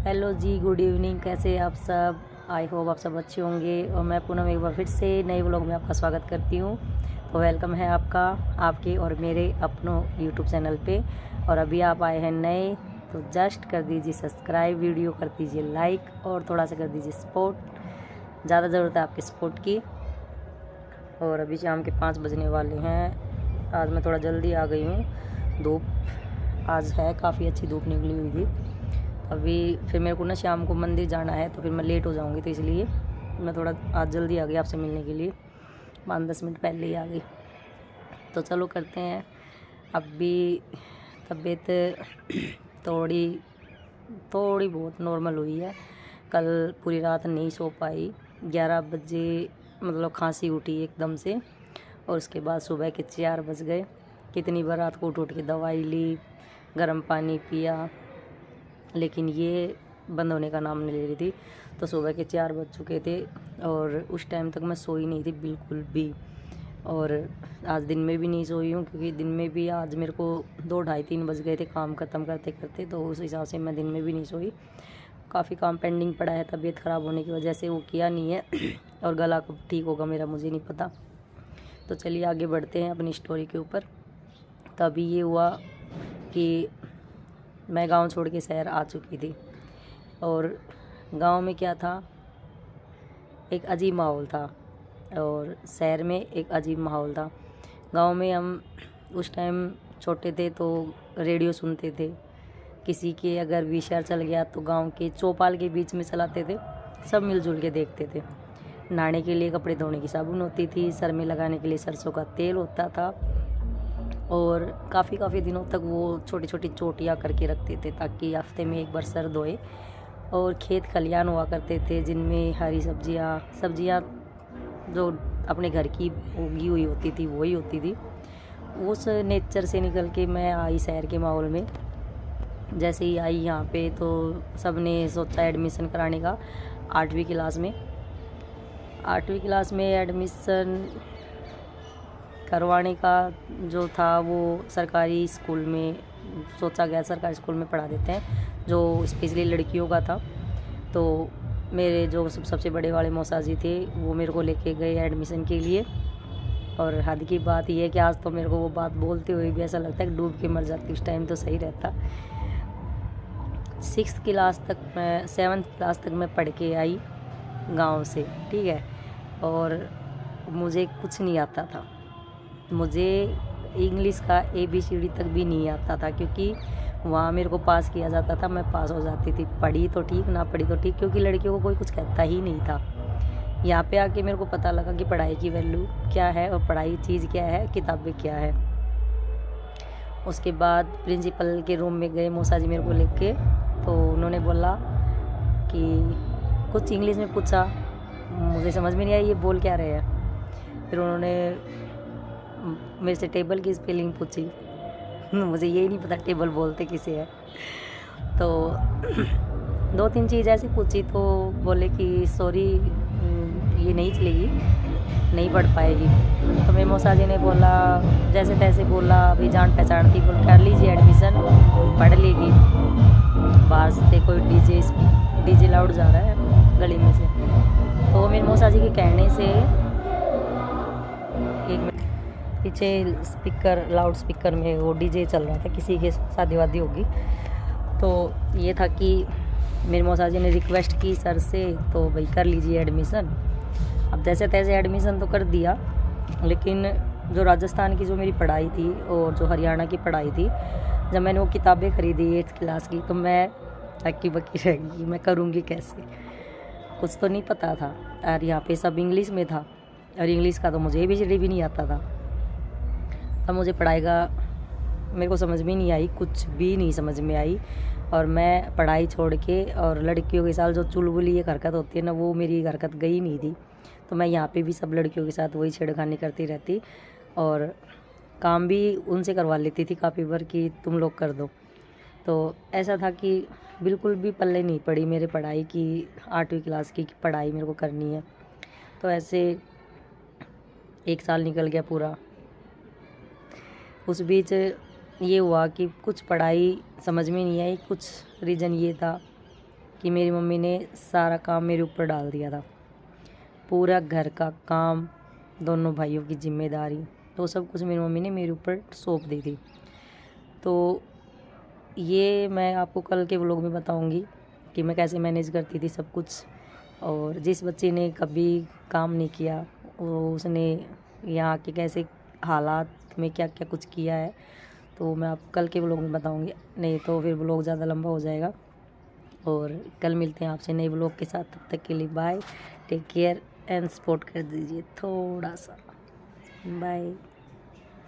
Hello जी, good evening. कैसे हैं आप सब? आई होप आप सब अच्छे होंगे। और मैं पूनम एक बार फिर से नए व्लॉग में आपका स्वागत करती हूँ। तो वेलकम है आपका आपके और मेरे अपनों यूट्यूब चैनल पे। और अभी आप आए हैं नए तो जस्ट कर दीजिए सब्सक्राइब, वीडियो कर दीजिए लाइक और थोड़ा सा कर दीजिए सपोर्ट। ज़्यादा ज़रूरत है आपके सपोर्ट की। और अभी शाम के 5 बजने वाले हैं। आज मैं थोड़ा जल्दी आ गई हूँ। धूप आज है, काफ़ी अच्छी धूप निकली हुई थी। अभी फिर मेरे को ना शाम को मंदिर जाना है तो फिर मैं लेट हो जाऊंगी, तो इसलिए मैं थोड़ा आज जल्दी आ गई आपसे मिलने के लिए। 5-10 मिनट पहले ही आ गई। तो चलो करते हैं। अभी तबीयत थोड़ी थोड़ी बहुत नॉर्मल हुई है। कल पूरी रात नहीं सो पाई। 11 बजे मतलब खांसी उठी एकदम से, और उसके बाद सुबह के 4 बज गए। कितनी बार रात को उठ के दवाई ली, गर्म पानी पिया, लेकिन ये बंद होने का नाम नहीं ले रही थी। तो सुबह के 4 बज चुके थे और उस टाइम तक मैं सोई नहीं थी बिल्कुल भी। और आज दिन में भी नहीं सोई हूँ, क्योंकि दिन में भी आज मेरे को 2, ढाई, 3 बज गए थे काम ख़त्म करते करते। तो उस हिसाब से मैं दिन में भी नहीं सोई। काफ़ी काम पेंडिंग पड़ा है तबीयत ख़राब होने की वजह से, वो किया नहीं है। और गला कब ठीक होगा मेरा मुझे नहीं पता। तो चलिए आगे बढ़ते हैं अपनी स्टोरी के ऊपर। तभी ये हुआ कि मैं गांव छोड़ के शहर आ चुकी थी। और गांव में क्या था, एक अजीब माहौल था, और शहर में एक अजीब माहौल था। गांव में हम उस टाइम छोटे थे तो रेडियो सुनते थे। किसी के अगर विषय चल गया तो गांव के चौपाल के बीच में चलाते थे, सब मिलजुल के देखते थे। नहाने के लिए कपड़े धोने की साबुन होती थी, सर में लगाने के लिए सरसों का तेल होता था, और काफ़ी दिनों तक वो छोटी छोटी चोटियाँ करके रखते थे ताकि हफ्ते में एक बार सर धोए। और खेत खलियान हुआ करते थे जिनमें हरी सब्जियाँ जो अपने घर की उगी हुई होती थी वही होती थी। उस नेचर से निकल के मैं आई शहर के माहौल में। जैसे ही आई यहाँ पे तो सब ने सोचा एडमिशन कराने का। 8वीं क्लास में 8वीं क्लास में एडमिशन करवाने का जो था वो सरकारी स्कूल में सोचा गया। सरकारी स्कूल में पढ़ा देते हैं जो स्पेशली लड़कियों का था। तो मेरे जो सबसे बड़े वाले मौसा जी थे वो मेरे को लेके गए एडमिशन के लिए। और हद की बात यह है कि आज तो मेरे को वो बात बोलते हुए भी ऐसा लगता है कि डूब के मर जाती। उस टाइम तो सही रहता। 6th क्लास तक मैं 7th क्लास तक मैं पढ़ के आई गांव से, ठीक है। और मुझे कुछ नहीं आता था। मुझे इंग्लिश का ABCD तक भी नहीं आता था, क्योंकि वहाँ मेरे को पास किया जाता था, मैं पास हो जाती थी। पढ़ी तो ठीक, ना पढ़ी तो ठीक, क्योंकि लड़कियों को कोई कुछ कहता ही नहीं था। यहाँ पे आके मेरे को पता लगा कि पढ़ाई की वैल्यू क्या है और पढ़ाई चीज़ क्या है, किताबें क्या है। उसके बाद प्रिंसिपल के रूम में गए मौसा जी मेरे को लेके। तो उन्होंने बोला कि कुछ इंग्लिश में पूछा, मुझे समझ में नहीं आया ये बोल क्या रहे हैं। फिर उन्होंने मेरे से टेबल की स्पेलिंग पूछी। मुझे यही नहीं पता टेबल बोलते किसे है। तो 2-3 चीज़ ऐसी पूछी तो बोले कि सॉरी ये नहीं चलेगी, नहीं पढ़ पाएगी। तो मेरे मौसा जी ने बोला, जैसे तैसे बोला, अभी जान पहचान थी, बोल कर लीजिए एडमिशन, पढ़ लेगी। बाहर से कोई डीजे लाउड जा रहा है गली में से। तो मेरे मौसा जी के कहने से एक पीछे स्पीकर, लाउड स्पीकर में वो डीजे चल रहा था, किसी के शादी वादी होगी। तो ये था कि मेरे मौसा जी ने रिक्वेस्ट की सर से, तो भाई कर लीजिए एडमिशन। अब जैसे तैसे एडमिशन तो कर दिया, लेकिन जो राजस्थान की जो मेरी पढ़ाई थी और जो हरियाणा की पढ़ाई थी, जब मैंने वो किताबें ख़रीदी 8th क्लास की, तो मैं हक्की बक्की रह गई कि मैं करूँगी कैसे। कुछ तो नहीं पता था, और यहाँ पे सब इंग्लिश में था, और इंग्लिश का तो मुझे ABCD भी नहीं आता था। अब मुझे पढ़ाई का मेरे को समझ में नहीं आई, कुछ भी नहीं समझ में आई। और मैं पढ़ाई छोड़ के और लड़कियों के साथ जो चुलबुली एक हरकत होती है ना, वो मेरी हरकत गई नहीं थी। तो मैं यहाँ पे भी सब लड़कियों के साथ वही छेड़खानी करती रहती, और काम भी उनसे करवा लेती थी काफ़ी बार कि तुम लोग कर दो। तो ऐसा था कि बिल्कुल भी पल्ले नहीं पड़ी मेरे पढ़ाई की। 8वीं क्लास की पढ़ाई मेरे को करनी है। तो ऐसे 1 साल निकल गया पूरा। उस बीच ये हुआ कि कुछ पढ़ाई समझ में नहीं आई। कुछ रीज़न ये था कि मेरी मम्मी ने सारा काम मेरे ऊपर डाल दिया था। पूरा घर का काम, दोनों भाइयों की जिम्मेदारी, तो सब कुछ मेरी मम्मी ने मेरे ऊपर सौंप दी थी। तो ये मैं आपको कल के व्लॉग में बताऊंगी कि मैं कैसे मैनेज करती थी सब कुछ। और जिस बच्चे ने कभी काम नहीं किया उसने यहाँ के कैसे हालात में क्या क्या कुछ किया है, तो मैं आप कल के व्लॉग में बताऊंगी। नहीं तो फिर व्लॉग ज़्यादा लंबा हो जाएगा। और कल मिलते हैं आपसे नए व्लॉग के साथ। तब तक के लिए bye, take care and support कर दीजिए थोड़ा सा। बाय।